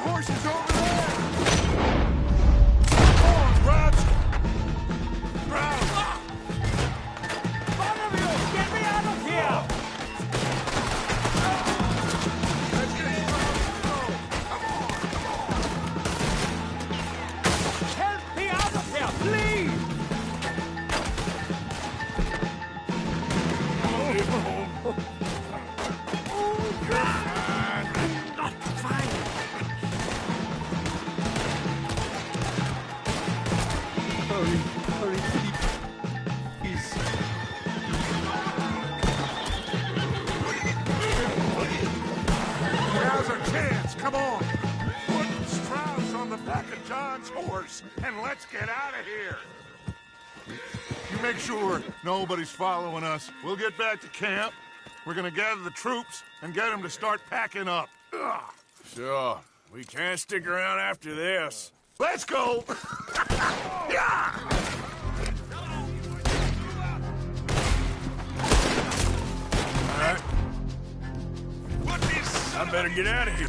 horses over there! Come on, Roger! Rouse! One of you, get me out of here! Let's get him out! Come on! Help me out of here, please! Hurry, please. Now's our chance, come on! Put Strauss on the back of John's horse, and let's get out of here! You make sure nobody's following us. We'll get back to camp. We're gonna gather the troops and get them to start packing up. Ugh. Sure. We can't stick around after this. Let's go! Yeah! All right. I better get out of here.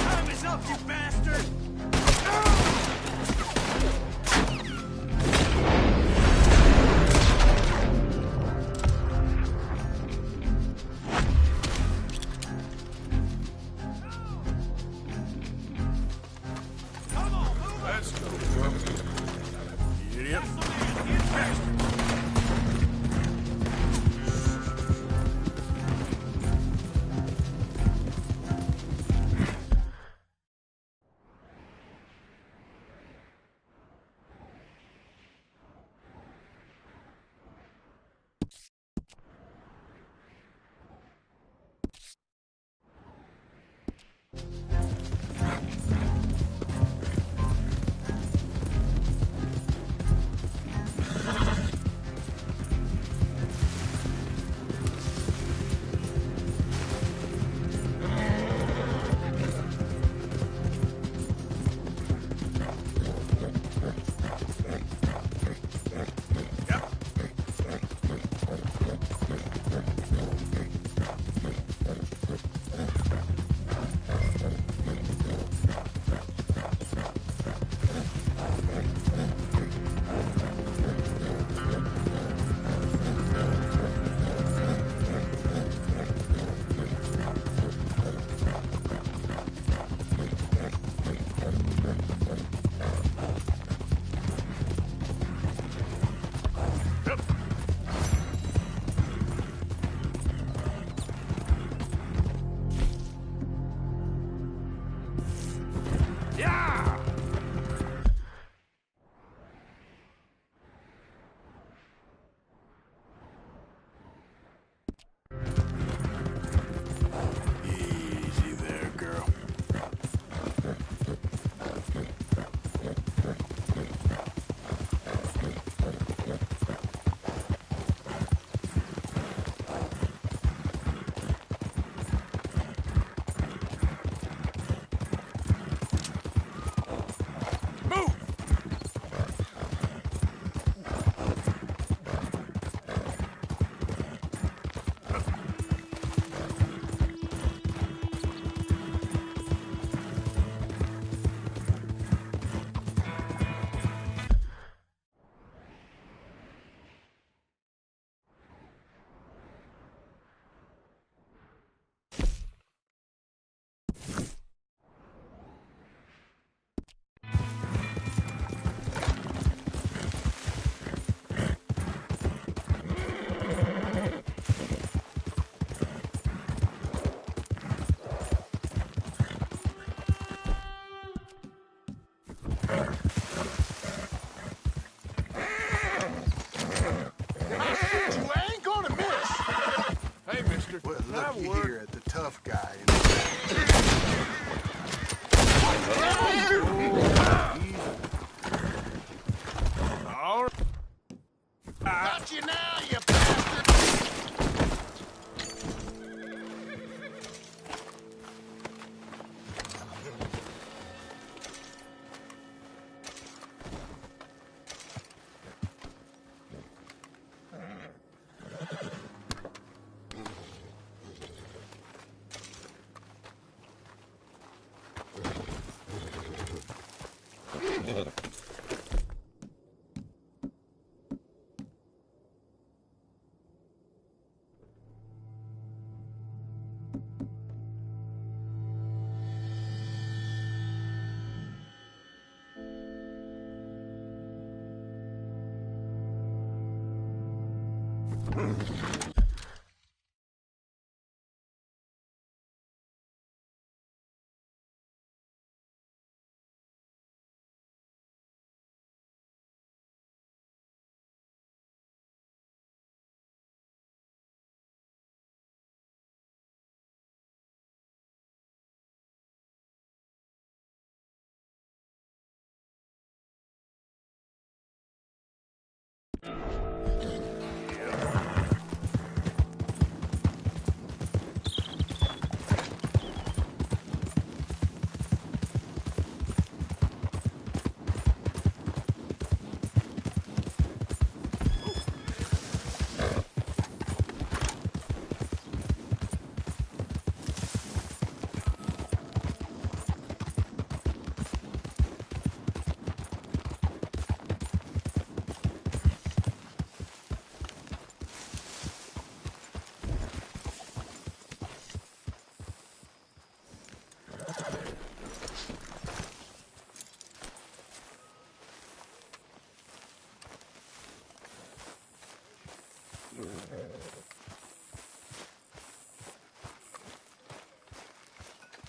Time is up, you bastard! Let's go. Idiot.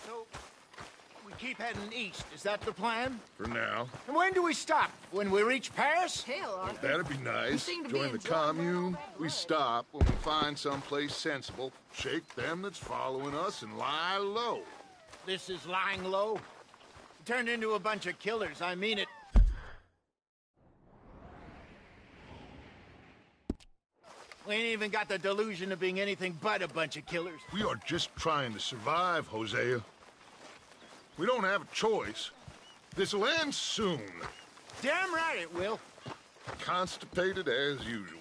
So, we keep heading east. Is that the plan? For now. And when do we stop? When we reach Paris? Hell, Arthur. That'd be nice. seem to be Join the enjoying commune. We stop when we find someplace sensible. Shake them that's following us and lie low. This is lying low. We turned into a bunch of killers. I mean it. We ain't even got the delusion of being anything but a bunch of killers. We are just trying to survive, Hosea. We don't have a choice. This'll end soon. Damn right it will. Constipated as usual.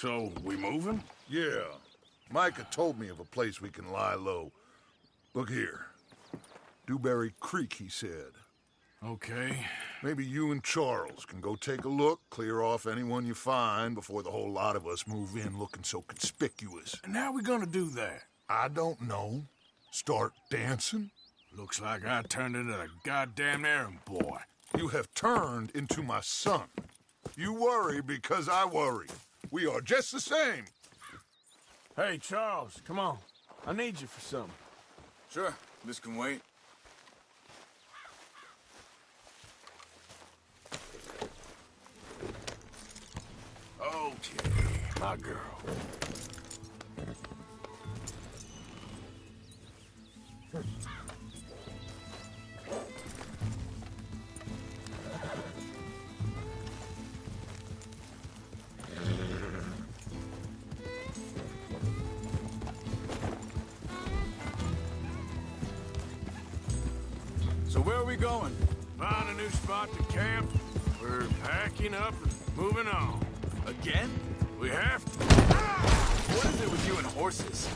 So, we moving? Yeah. Micah told me of a place we can lie low. Look here. Dewberry Creek, he said. Okay. Maybe you and Charles can go take a look, clear off anyone you find before the whole lot of us move in looking so conspicuous. And how we gonna do that? I don't know. Start dancing? Looks like I turned into the goddamn errand boy. You have turned into my son. You worry because I worry. We are just the same. Hey, Charles, come on. I need you for something. Sure, this can wait. Okay, my girl. So where are we going? Found a new spot to camp. We're packing up and moving on. Again? We have to. What is it with you and horses?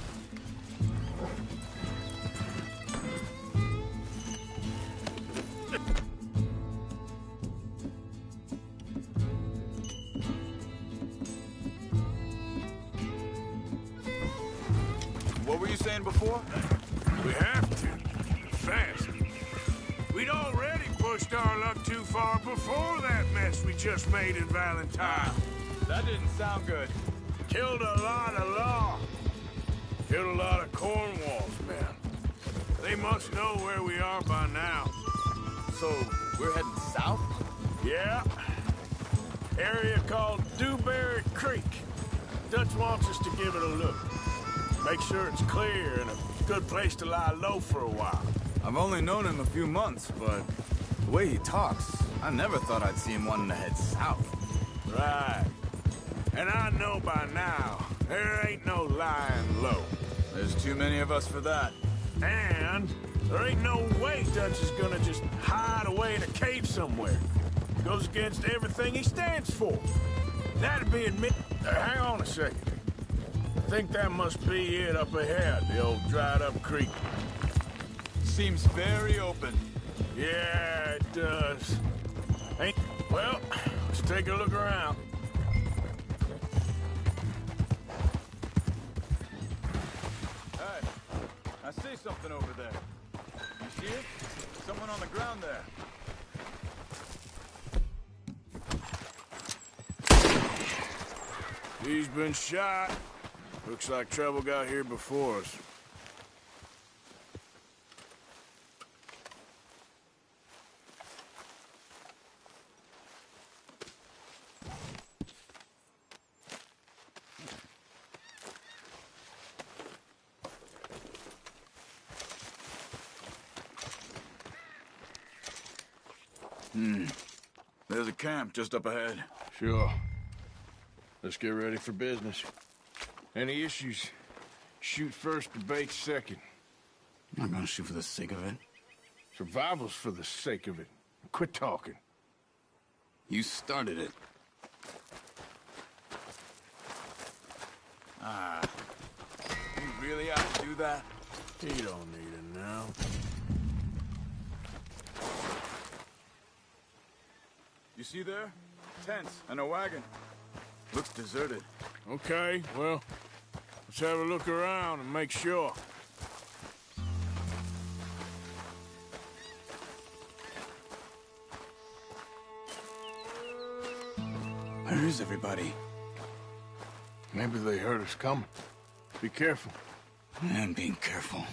What were you saying before? We have to. Fast. We'd already pushed our luck too far before that mess we just made in Valentine. That didn't sound good. Killed a lot of law. Killed a lot of Cornwall's men. They must know where we are by now. So, we're heading south? Yeah. Area called Dewberry Creek. Dutch wants us to give it a look. Make sure it's clear and a good place to lie low for a while. I've only known him a few months, but the way he talks, I never thought I'd see him wanting to head south. Right. And I know by now, there ain't no lying low. There's too many of us for that. And there ain't no way Dutch is gonna just hide away in a cave somewhere. Goes against everything he stands for. That'd be hang on a second. I think that must be it up ahead, the old dried-up creek. Seems very open. Yeah, it does. Well, let's take a look around. Hey, I see something over there. You see it? Someone on the ground there. He's been shot. Looks like trouble got here before us. There's a camp just up ahead. Sure. Let's get ready for business. Any issues? Shoot first, debate second. I'm not gonna shoot for the sake of it. Survival's for the sake of it. Quit talking. You started it. You really have to do that? He don't need it now. You see there? Tents and a wagon. Looks deserted. Okay, well, let's have a look around and make sure. Where is everybody? Maybe they heard us coming. Be careful. I am being careful.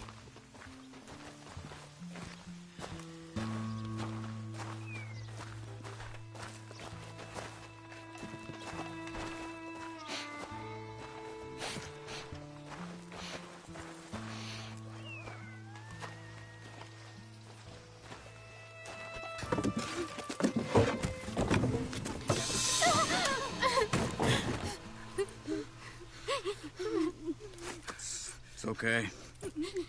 It's okay.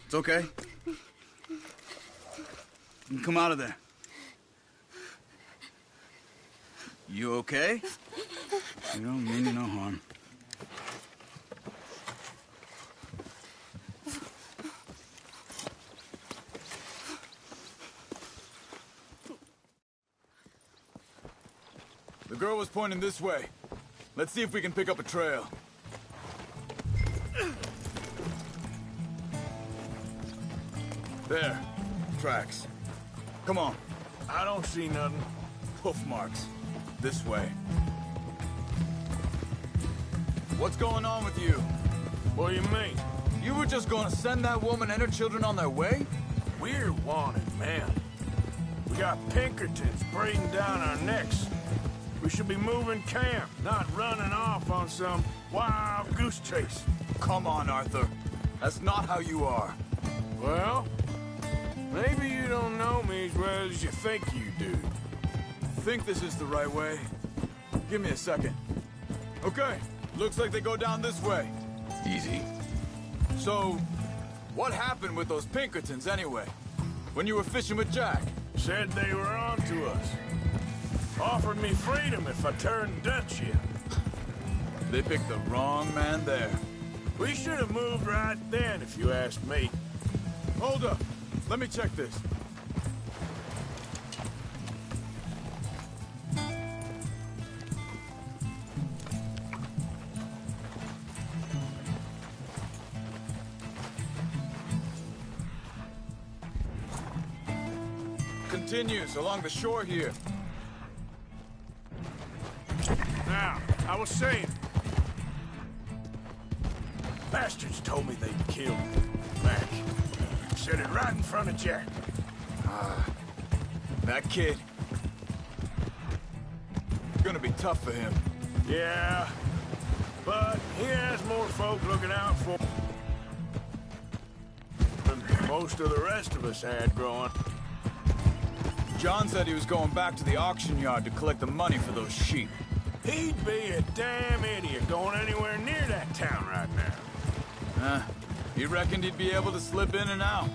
It's okay. You can come out of there. You okay? You don't mean you no harm. The girl was pointing this way. Let's see if we can pick up a trail. There. Tracks. Come on. I don't see nothing. Hoof marks. This way. What's going on with you? What do you mean? You were just gonna send that woman and her children on their way? We're wanted, man. We got Pinkertons breathing down our necks. We should be moving camp, not running off on some wild goose chase. Come on, Arthur. That's not how you are. Well, maybe you don't know me as well as you think you do. Think this is the right way? Give me a second. Okay, looks like they go down this way. Easy. So, what happened with those Pinkertons anyway? When you were fishing with Jack? Said they were on to us. Offered me freedom if I turned Dutch in. They picked the wrong man there. We should have moved right then, if you asked me. Hold up. Let me check this. Continues along the shore here. Now, I was saying... Bastards told me they'd killed Mac. Said it right in front of Jack. That kid. Gonna be tough for him. Yeah, but he has more folk looking out for him than most of the rest of us had growing. John said he was going back to the auction yard to collect the money for those sheep. He'd be a damn idiot going anywhere near that town right now. He reckoned he'd be able to slip in and out.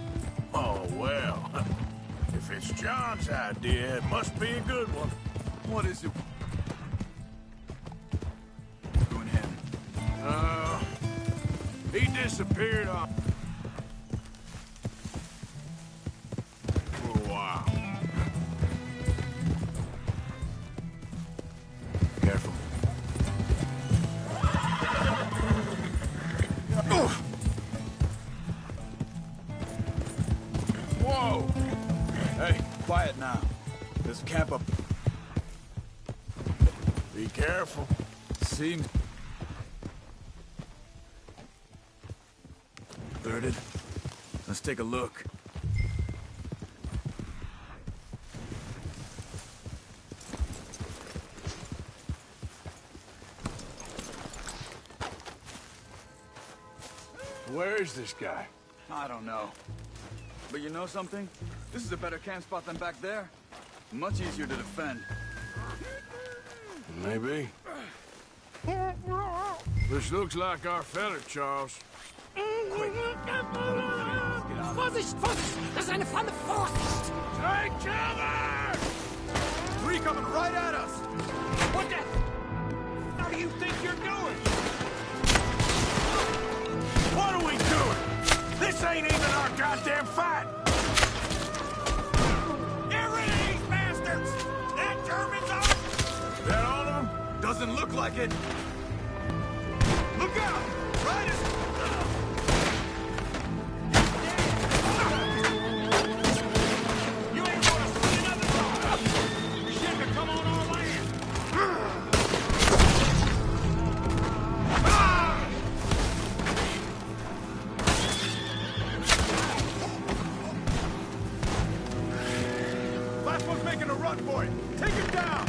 Oh, well. If it's John's idea, it must be a good one. What is it? Doing him. He disappeared on... for a while. Careful. Whoa! Hey, quiet now. There's a camp up. Be careful. Seems... Thirded. Let's take a look. Where is this guy? I don't know. But you know something? This is a better camp spot than back there. Much easier to defend. Maybe. This looks like our fella, Charles. Vorsicht, Vorsicht! Das ist eine Falle! Vorsicht! Take cover! Three coming right at us! What the... How do you think you're doing? What are we doing? This ain't even our goddamn fight! Get rid of these bastards! That German's on! That all of them? Doesn't look like it. Look out! Right as... You ain't gonna see another dog! You shouldn't have come on our land! Last one's making a run for it! Take him down!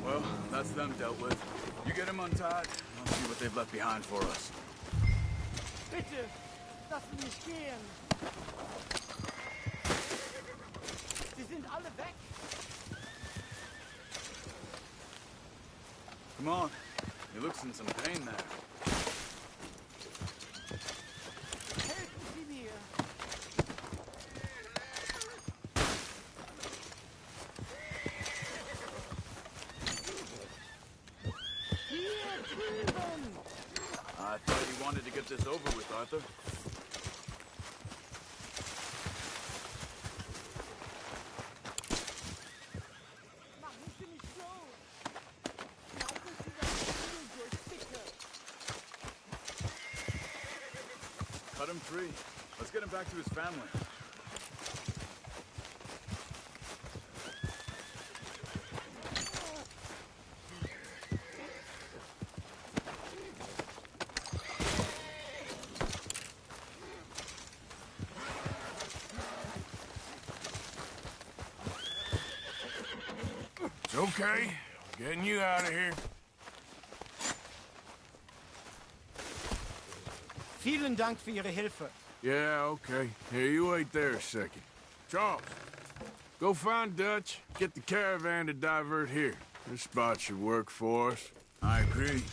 Well, that's them dealt with. You get them untied, I'll see what they've left behind for us. Bitte! Lassen mich gehen! Sie sind alle weg! Come on. He looks in some pain there. Helfen Sie mir! Hier drüben! I thought you wanted to get this over with, Arthur. Machen Sie nicht so! Laufen Sie das Tunnel durch, bitte! Cut him free. Let's get him back to his family. It's okay. Getting you out of here. Vielen Dank für Ihre Hilfe. Yeah, okay. Here, you wait there a second. Charles, go find Dutch, get the caravan to divert here. This spot should work for us. I agree.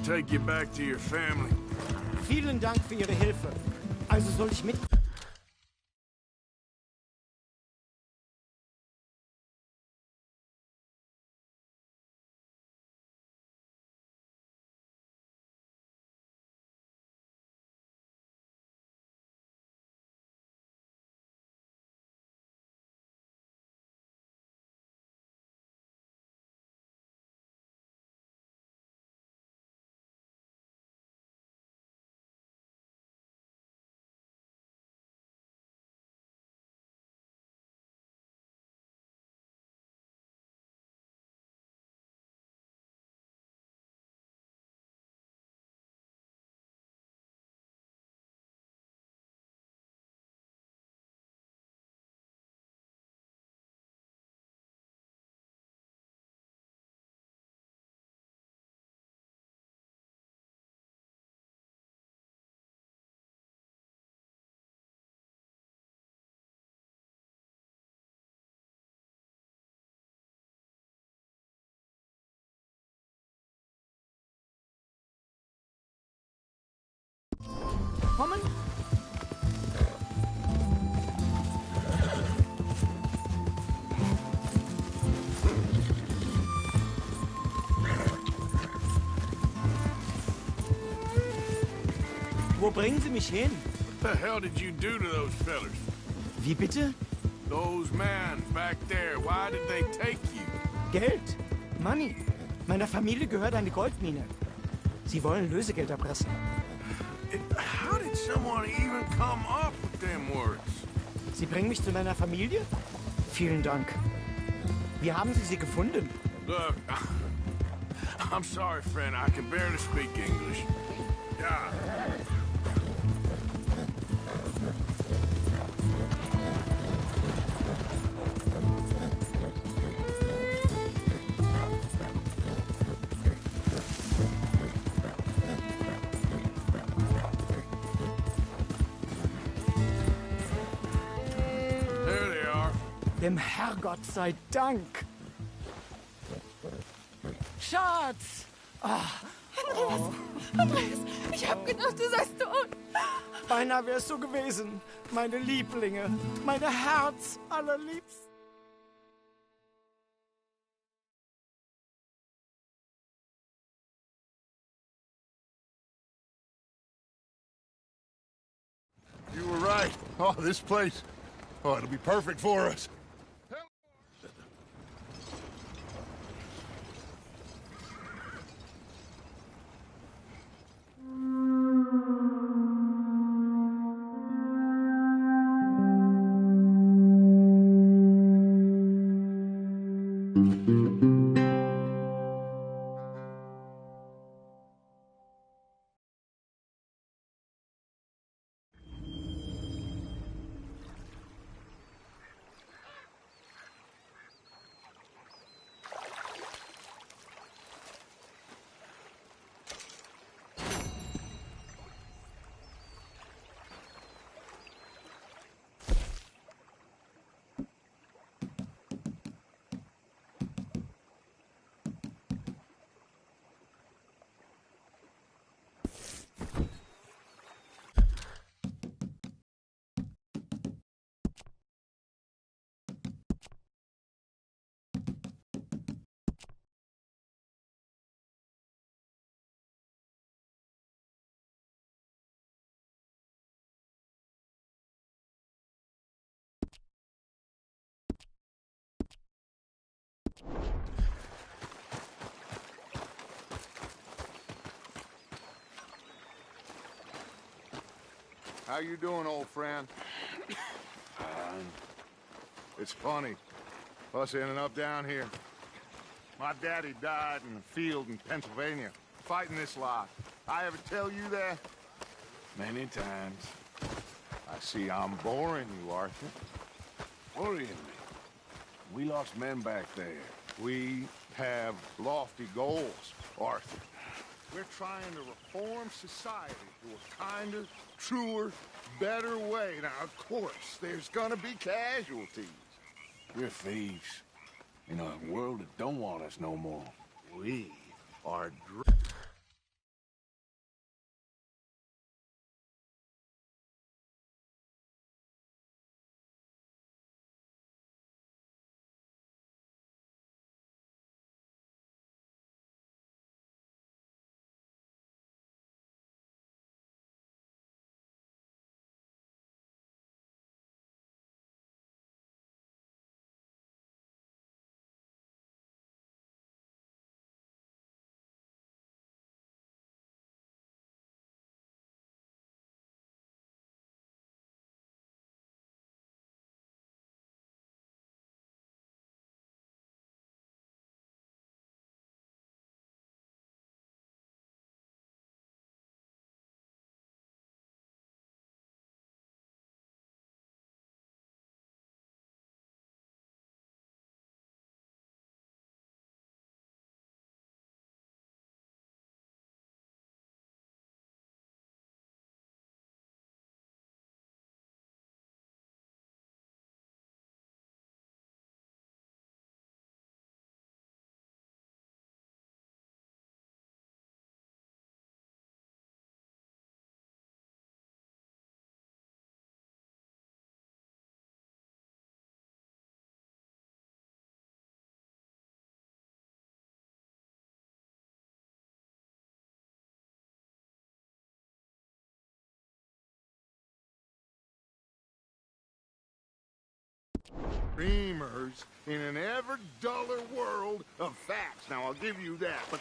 I'll take you back to your family. Vielen Dank für Ihre Hilfe. Also soll ich mit... Kommen? Wo bringen Sie mich hin? What the hell did you do to those fellers? Wie bitte? Those men back there, why did they take you? Geld. Money. Meiner Familie gehört eine Goldmine. Sie wollen Lösegeld erpressen. How did someone even come up with them words? Sie bringen mich zu meiner Familie? Vielen Dank. Wie haben Sie sie gefunden? Look, I'm sorry, friend. I can barely speak English. Yeah. There they are. Dem Herrgott sei Dank. Schatz! Andreas, ich hab gedacht, du seist tot. Beinahe wär's so gewesen. Meine Lieblinge. Meine Herz allerliebsten. You were right. Oh, this place. Oh, it'll be perfect for us. How you doing, old friend? It's funny, us ending up down here. My daddy died in the field in Pennsylvania, fighting this lot. I ever tell you that? Many times. I see I'm boring you, Arthur. Worrying me. We lost men back there. We have lofty goals, Arthur. We're trying to reform society to a kinder, truer, better way. Now, of course, there's gonna be casualties. We're thieves. In a world that don't want us no more. We are Dreamers in an ever duller world of facts. Now, I'll give you that, but...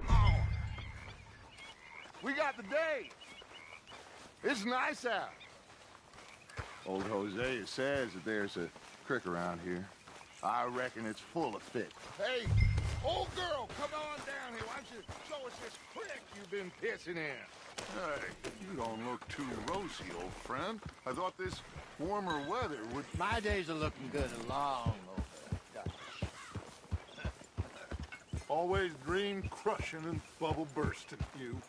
Come on. We got the day. It's nice out. Old Hosea says that there's a creek around here. I reckon it's full of fish. Hey, old girl, come on down here. Why don't you show us this creek you've been pissing in? Hey, you don't look too rosy, old friend. I thought this warmer weather would... My days are looking good along over, Dutch. Always dream crushing and bubble bursting, you.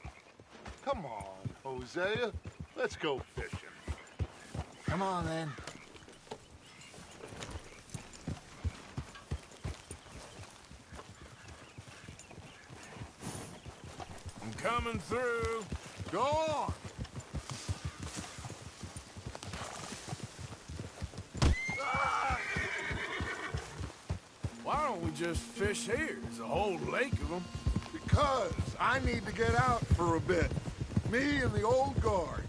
Come on, Hosea. Let's go fishing. Come on, then. I'm coming through. Go on. Why don't we just fish here? There's a whole lake of them. Because I need to get out for a bit. Me and the old guard.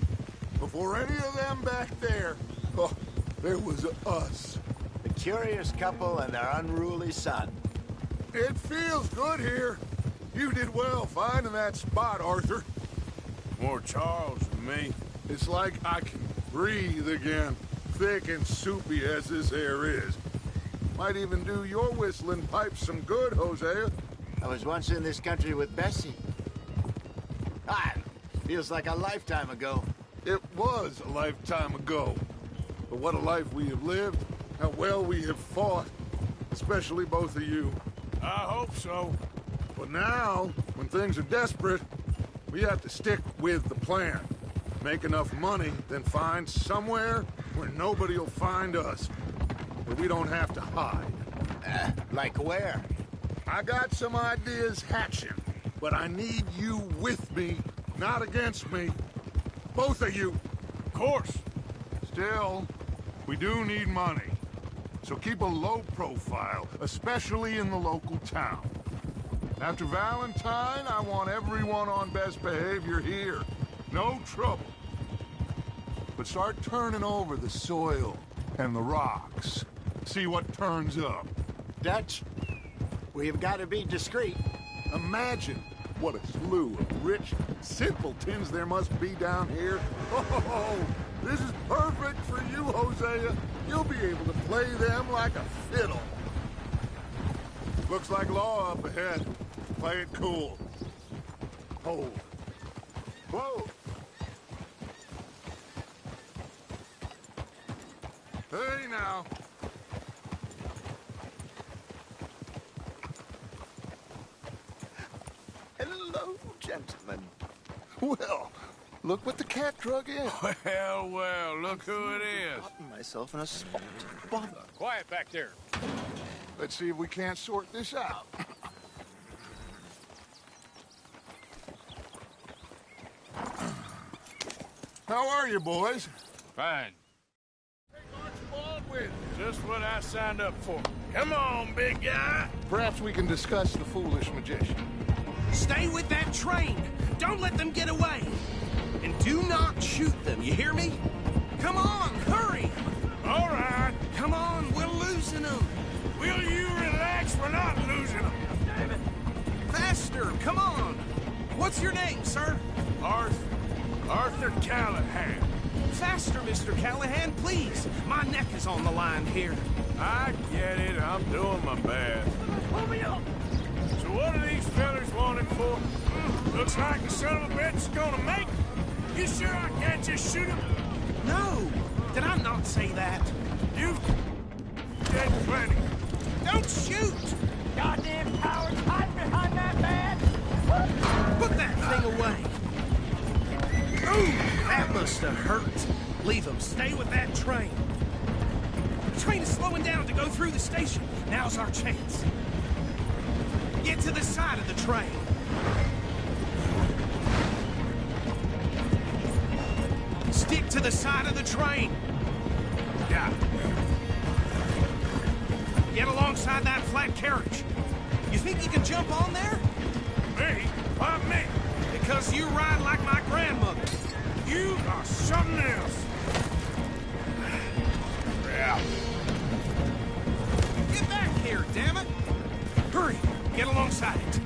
Before any of them back there, oh, there was us. The curious couple and their unruly son. It feels good here. You did well finding that spot, Arthur. More Charles than me. It's like I can breathe again, thick and soupy as this air is. Might even do your whistling pipes some good, Hosea. I was once in this country with Bessie. Feels like a lifetime ago. It was a lifetime ago. But what a life we have lived, how well we have fought. Especially both of you. I hope so. But now, when things are desperate, we have to stick with the plan. Make enough money, then find somewhere where nobody will find us. Where we don't have to hide. Like where? I got some ideas hatching, but I need you with me, not against me. Both of you. Of course. Still, we do need money. So keep a low profile, especially in the local town. After Valentine, I want everyone on best behavior here. No trouble. But start turning over the soil and the rocks. See what turns up. Dutch, we've got to be discreet. Imagine what a slew of rich simpletons there must be down here. Oh, this is perfect for you, Hosea. You'll be able to play them like a fiddle. Looks like law up ahead. Play it cool. Hold. Whoa. Hey, now. Hello, gentlemen. Well, look what the cat drug in. Well, well, look who it is. Gotten myself in a spot. Bother. Quiet back there. Let's see if we can't sort this out. How are you, boys? Fine. Hey, Archibald with you. Just what I signed up for. Come on, big guy. Perhaps we can discuss the foolish magician. Stay with that train. Don't let them get away. And do not shoot them, you hear me? Come on, hurry. All right. Come on, we're losing them. Will you relax? We're not losing them. Damn it. Faster, come on. What's your name, sir? Arthur Callahan. Faster, Mr. Callahan, please. My neck is on the line here. I get it. I'm doing my best. Pull me up. So what are these fellas wanted for? Looks like the son of a bitch is gonna make it. You sure I can't just shoot him? No. Did I not say that? You dead plenty. Don't shoot. Goddamn cowards hide behind that man! Put that thing away. Ooh, that must have hurt. Leave them. Stay with that train. The train is slowing down to go through the station. Now's our chance. Get to the side of the train. Stick to the side of the train. Yeah. Get alongside that flat carriage. You think you can jump on there? Me? Why me? Because you ride like my grandmother. You are something else. Yeah. Get back here, damn it! Hurry, get alongside it.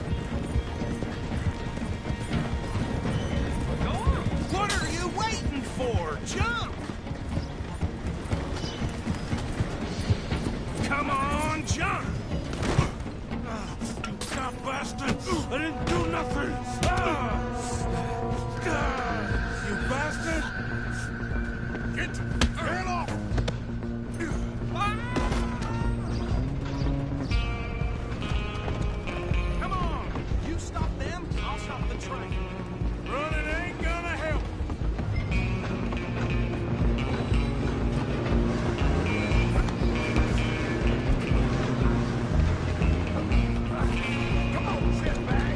for? Jump! Come on, jump! Stop, bastard! I didn't do nothing! You bastard! Get off! Come on! You stop them, I'll stop the train. Running ain't gonna help! Come on, shitbag!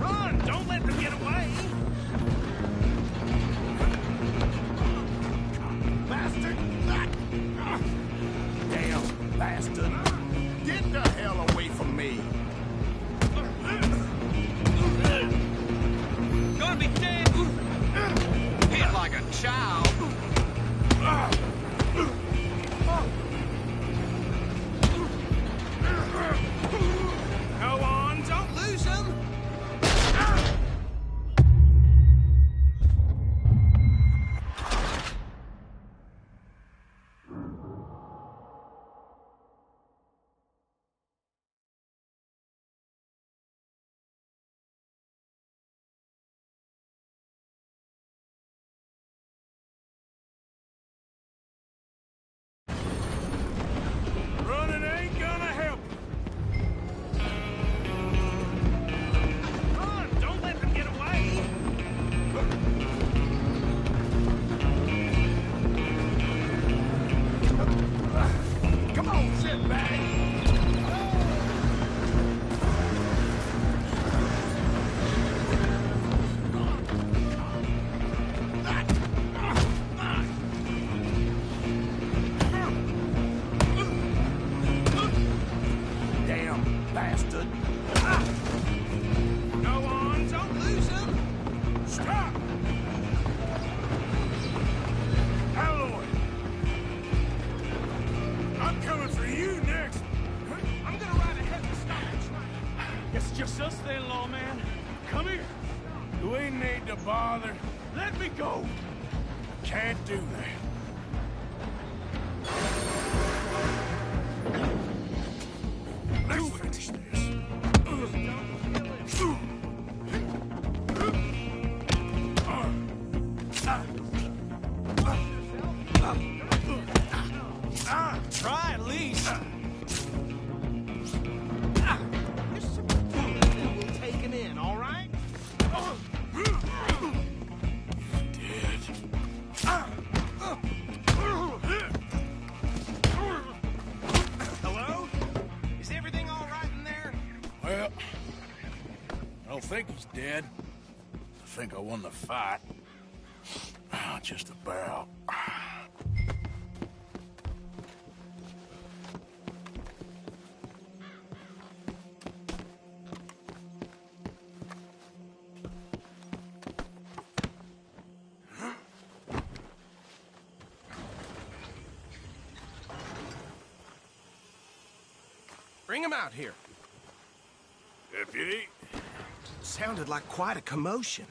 Run! Don't let them get away! Bastard! Damn bastard! Get the hell away from me! Gonna be dead! Hit like a child! Go on, don't lose him! Running ain't gonna help! Run! Don't let them get away! Come on, shitbag! Damn bastard! Go on, don't lose him! Stop! Alloy! I'm coming for you next! I'm gonna ride ahead and stop the train. It's just us then, lawman. Come here. We need to bother. Let me go. Can't do that. Let's finish this. Try at least. Take him in, all right? Hello? Is everything all right in there? Well, I don't think he's dead. I think I won the fight. Just about. Bring him out here. Deputy, Sounded like quite a commotion.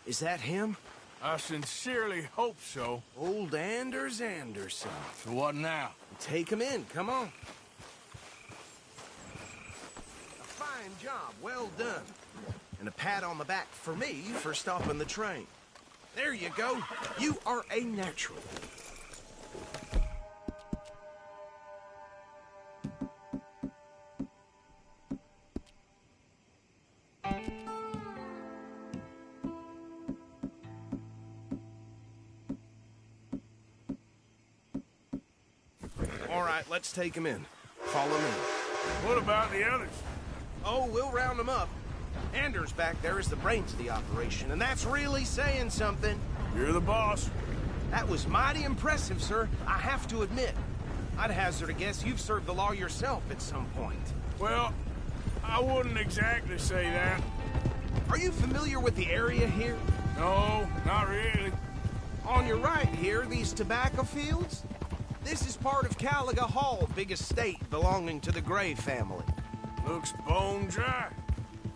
Is that him? I sincerely hope so. Old Anders Anderson. So what now? Take him in, come on. A fine job, well done. And a pat on the back for me for stopping the train. There you go. You are a natural. All right, let's take him in. Follow me. what about the others? Oh, we'll round them up. Anders back there is the brains of the operation, and that's really saying something. You're the boss. That was mighty impressive, sir. I have to admit. I'd hazard a guess you've served the law yourself at some point. Well, I wouldn't exactly say that. Are you familiar with the area here? No, not really. On your right here, these tobacco fields? This is part of Caliga Hall, big estate belonging to the Gray family. Looks bone dry.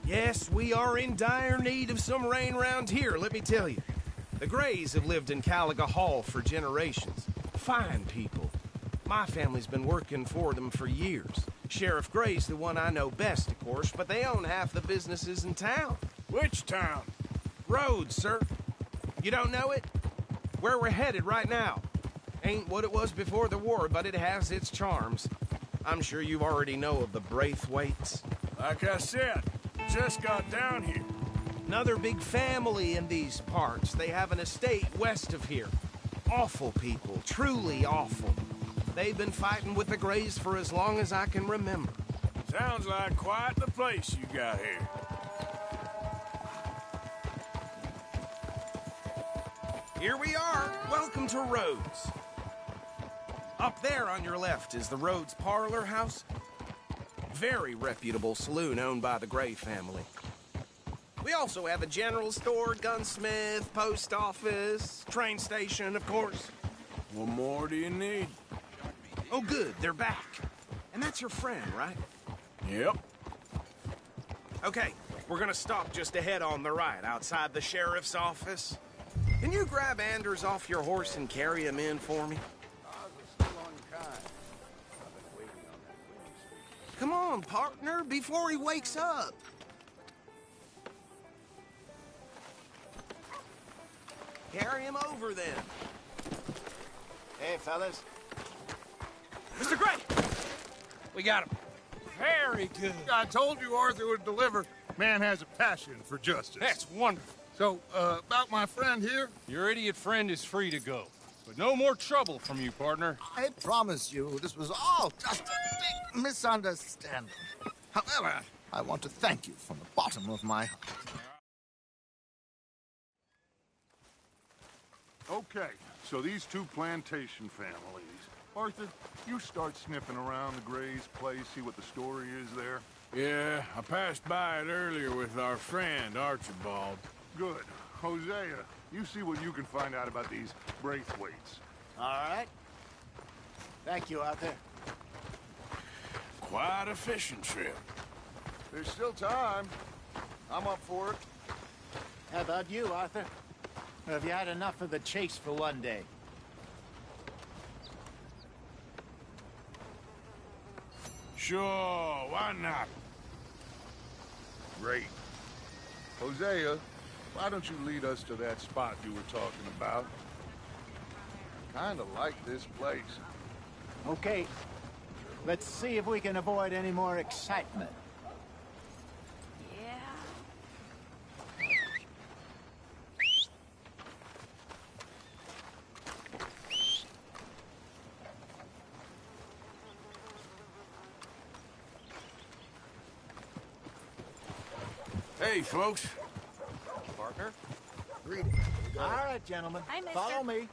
Yes, we are in dire need of some rain round here, let me tell you. The Grays have lived in Caliga Hall for generations. Fine people. My family's been working for them for years. Sheriff Gray's the one I know best, of course, but they own half the businesses in town. Which town? Rhodes, sir. You don't know it? Where we're headed right now. Ain't what it was before the war, but it has its charms. I'm sure you already know of the Braithwaites. Like I said, just got down here. Another big family in these parts. They have an estate west of here. Awful people, truly awful. They've been fighting with the Grays for as long as I can remember. Sounds like quite the place you got here. Here we are. Welcome to Rhodes. Up there on your left is the Rhodes Parlor House. Very reputable saloon owned by the Gray family. We also have a general store, gunsmith, post office, train station, of course. What more do you need? Oh, good, they're back. And that's your friend, right? Yep. Okay, we're gonna stop just ahead on the right, outside the sheriff's office. Can you grab Anders off your horse and carry him in for me? Come on, partner, before he wakes up. Carry him over, then. Hey, fellas. Mr. Gray! We got him. Very good. I told you Arthur would deliver. Man has a passion for justice. That's wonderful. So, about my friend here? Your idiot friend is free to go. But no more trouble from you, partner. I promise you, this was all just a big misunderstanding. However, I want to thank you from the bottom of my heart. Okay, so these two plantation families. Arthur, you start sniffing around the Gray's place, see what the story is there. Yeah, I passed by it earlier with our friend, Archibald. Good. Hosea, you see what you can find out about these Braithwaites. All right. Thank you, Arthur. Quite a fishing trip. There's still time. I'm up for it. How about you, Arthur? Or have you had enough of the chase for one day? Sure, why not? Great. Hosea, why don't you lead us to that spot you were talking about? Kinda like this place. Okay. Let's see if we can avoid any more excitement. Hey, folks. Partner? All right, gentlemen. Hi, mister. Follow me.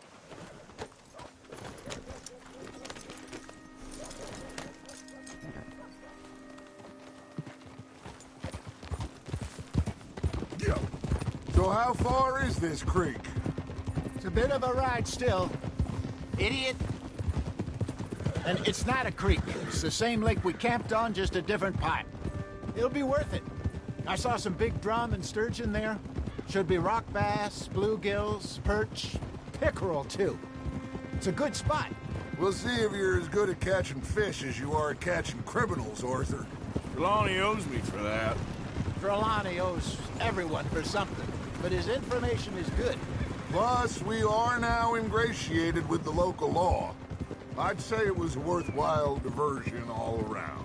So how far is this creek? It's a bit of a ride still. Idiot. And it's not a creek. It's the same lake we camped on, just a different pipe. It'll be worth it. I saw some big drum and sturgeon there. Should be rock bass, bluegills, perch, pickerel, too. It's a good spot. We'll see if you're as good at catching fish as you are at catching criminals, Arthur. Trelawney owes me for that. Trelawney owes everyone for something, but his information is good. Plus, we are now ingratiated with the local law. I'd say it was a worthwhile diversion all around.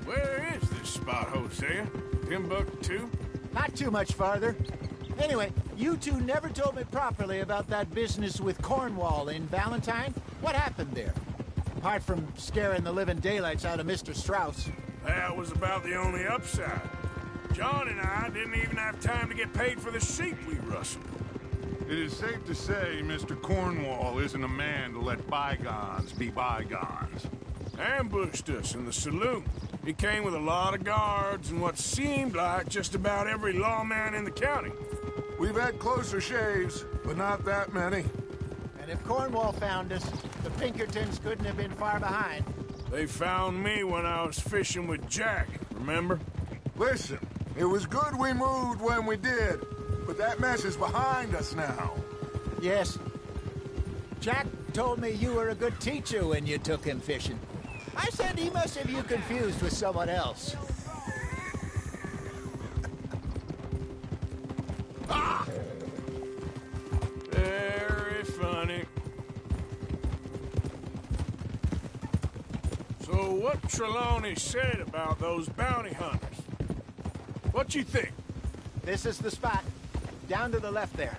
Where is this spot, Hosea? Timbuktu? Not too much farther. Anyway, you two never told me properly about that business with Cornwall in Valentine. What happened there? Apart from scaring the living daylights out of Mr. Strauss. That was about the only upside. John and I didn't even have time to get paid for the sheep we rustled. It is safe to say Mr. Cornwall isn't a man to let bygones be bygones. Ambushed us in the saloon. He came with a lot of guards and what seemed like just about every lawman in the county. We've had closer shaves, but not that many. And if Cornwall found us, the Pinkertons couldn't have been far behind. They found me when I was fishing with Jack, remember? Listen, it was good we moved when we did, but that mess is behind us now. Yes. Jack told me you were a good teacher when you took him fishing. I said he must have you confused with someone else. Ah! Very funny. So what Trelawney said about those bounty hunters? What you think? This is the spot. Down to the left there.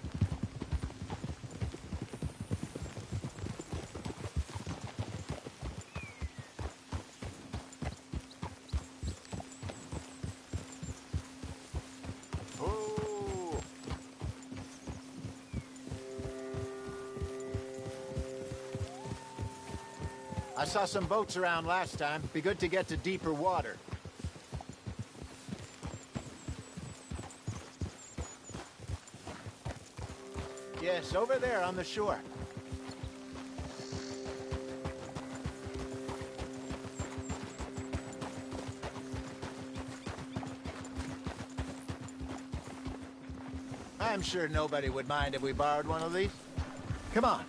Oh. I saw some boats around last time. Be good to get to deeper water. Yes, over there on the shore. I'm sure nobody would mind if we borrowed one of these. Come on.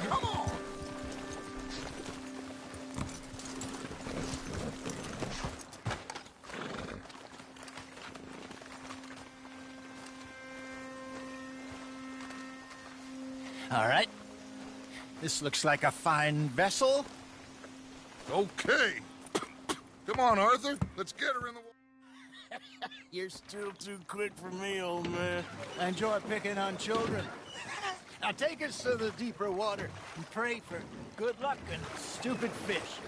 Come on! All right. This looks like a fine vessel. Okay. Come on, Arthur. Let's get her in the water. You're still too quick for me, old man. I enjoy picking on children. Now take us to the deeper water and pray for good luck and stupid fish.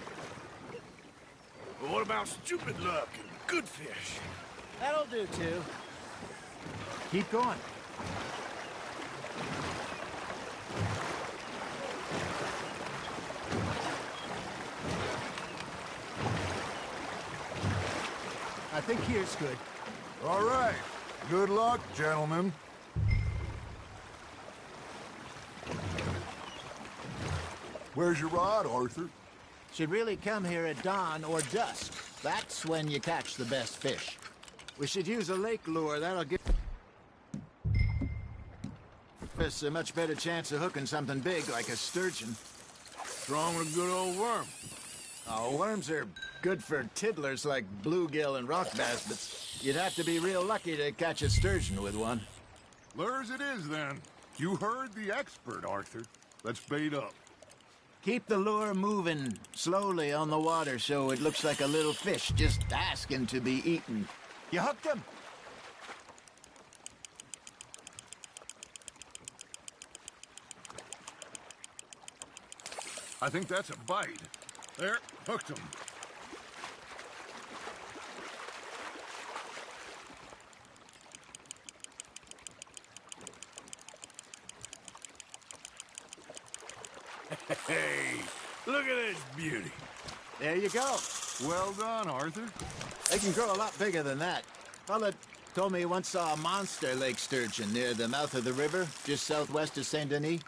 But what about stupid luck and good fish? That'll do, too. Keep going. I think here's good. All right. Good luck, gentlemen. Where's your rod, Arthur? Should really come here at dawn or dusk. That's when you catch the best fish. We should use a lake lure. That'll give us a much better chance of hooking something big like a sturgeon. What's wrong with a good old worm? Oh, worms are good for tiddlers like bluegill and rock bass, but you'd have to be real lucky to catch a sturgeon with one. Lures it is, then. You heard the expert, Arthur. Let's bait up. Keep the lure moving slowly on the water so it looks like a little fish just asking to be eaten. You hooked him? I think that's a bite. There, hooked him. Hey, look at this beauty. There you go. Well done, Arthur. They can grow a lot bigger than that. Fella told me he once saw a monster lake sturgeon near the mouth of the river, just southwest of Saint Denis.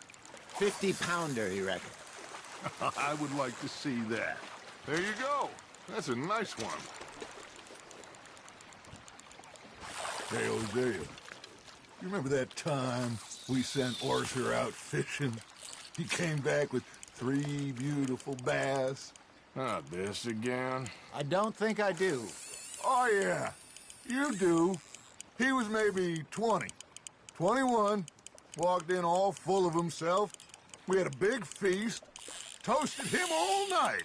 50-pounder, he reckoned. I would like to see that. There you go. That's a nice one. Hey, Hosea, you remember that time we sent Arthur out fishing? He came back with 3 beautiful bass. Not this again. I don't think I do. Oh, yeah. You do. He was maybe 20. 21. Walked in all full of himself. We had a big feast. Toasted him all night.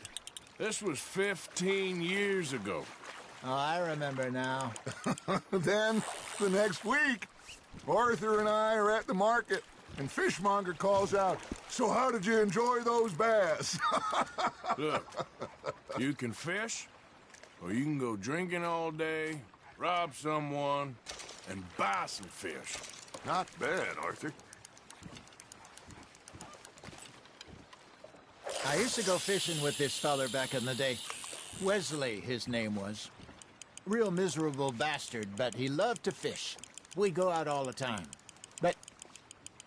This was 15 years ago. Oh, I remember now. Then, the next week, Arthur and I are at the market, and Fishmonger calls out, "So how did you enjoy those bass?" Look, you can fish, or you can go drinking all day, rob someone, and buy some fish. Not bad, Arthur. I used to go fishing with this feller back in the day. Wesley, his name was. Real miserable bastard, but he loved to fish. We'd go out all the time. But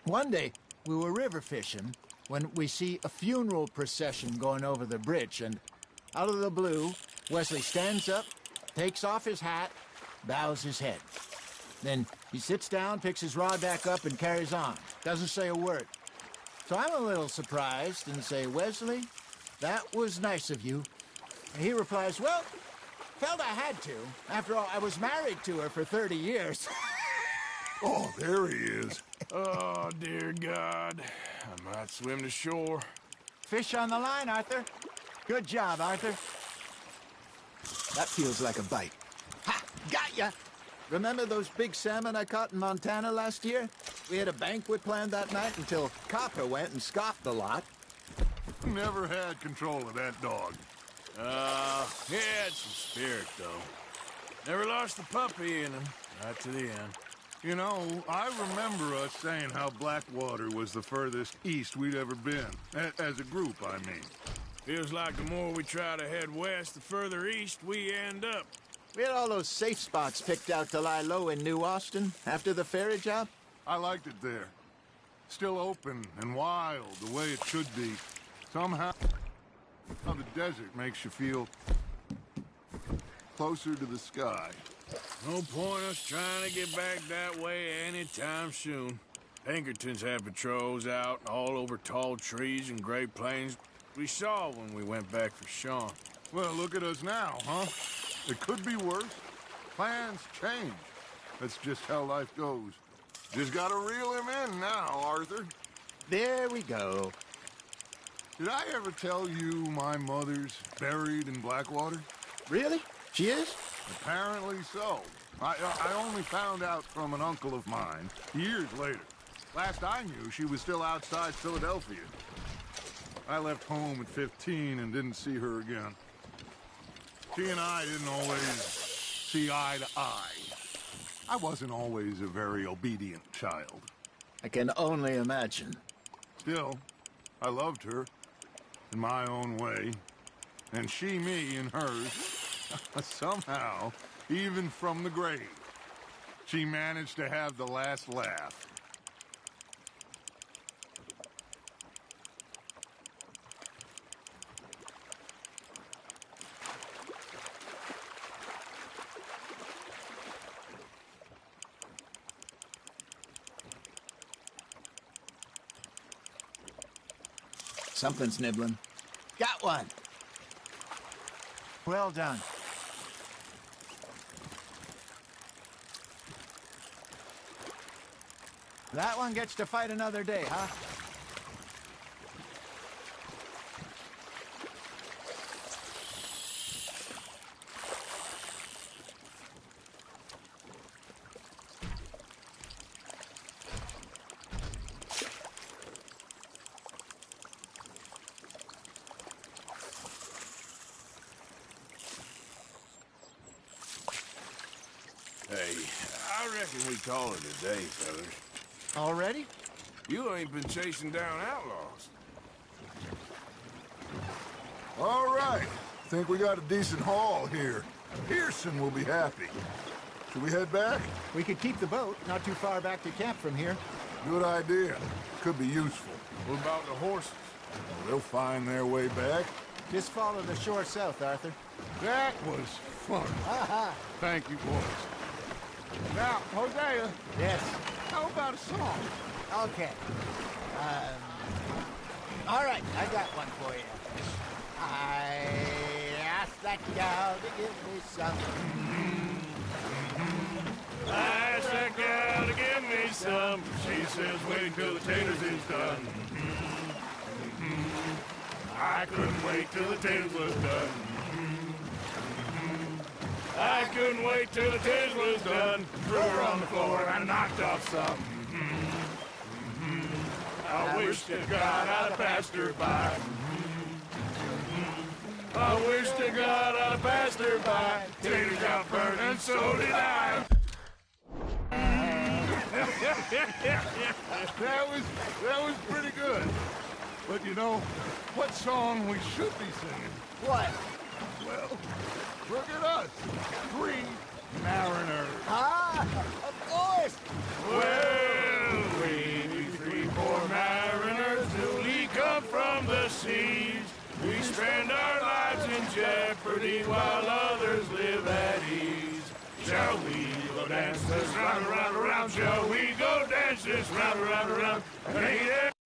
one day, we were river fishing when we see a funeral procession going over the bridge, and out of the blue, Wesley stands up, takes off his hat, bows his head. Then he sits down, picks his rod back up, and carries on. Doesn't say a word. So I'm a little surprised and say, Wesley, that was nice of you. And he replies, well, felt I had to. After all, I was married to her for 30 years. Oh, there he is. Oh, dear God. I might swim to shore. Fish on the line, Arthur. Good job, Arthur. That feels like a bite. Ha! Got ya! Remember those big salmon I caught in Montana last year? We had a banquet planned that night until Copper went and scoffed the lot. Never had control of that dog. He had some spirit, though. Never lost the puppy in him, right to the end. You know, I remember us saying how Blackwater was the furthest east we'd ever been. As a group, I mean. Feels like the more we try to head west, the further east we end up. We had all those safe spots picked out to lie low in New Austin after the ferry job. I liked it there. Still open and wild, the way it should be. Somehow, the desert makes you feel closer to the sky. No point us trying to get back that way anytime soon. Pinkertons had patrols out all over tall trees and Great Plains. We saw when we went back for Sean. Well, look at us now, huh? It could be worse. Plans change. That's just how life goes. Just gotta reel him in now, Arthur. There we go. Did I ever tell you my mother's buried in Blackwater? Really? She is? Apparently so. I only found out from an uncle of mine years later. Last I knew, she was still outside Philadelphia. I left home at 15 and didn't see her again. She and I didn't always see eye to eye. I wasn't always a very obedient child. I can only imagine. Still, I loved her in my own way, and she me in hers. Somehow, even from the grave, she managed to have the last laugh. Something's nibbling. Got one. Well done. That one gets to fight another day, huh? Hey, I reckon we call it a day, fellas. Already? You ain't been chasing down outlaws. All right. Think we got a decent haul here. Pearson will be happy. Should we head back? We could keep the boat not too far back to camp from here. Good idea. Could be useful. What about the horses? Well, they'll find their way back. Just follow the shore south, Arthur. That was fun. Aha! Thank you, boys. Now, Hosea. Yes. How about a song? Okay. All right, I got one for you. I asked that gal to give me some. I asked that gal to give me some. She says, wait till the taters is done. I couldn't wait till the taters was done. I couldn't wait till the taters was done. Threw her on the floor and I knocked off some. I wish to God I'd have passed her by. I wish to God I'd have passed her by. Taters got burned and so did I. That was pretty good. But you know, what song we should be singing? What? Well, look at us. 3 mariners. Ah, of course. Well, we 3 poor mariners newly come from the seas. We spend our lives in jeopardy while others live at ease. Shall we go dance this round, around, around? Shall we go dance this round, around, around? Ain't it?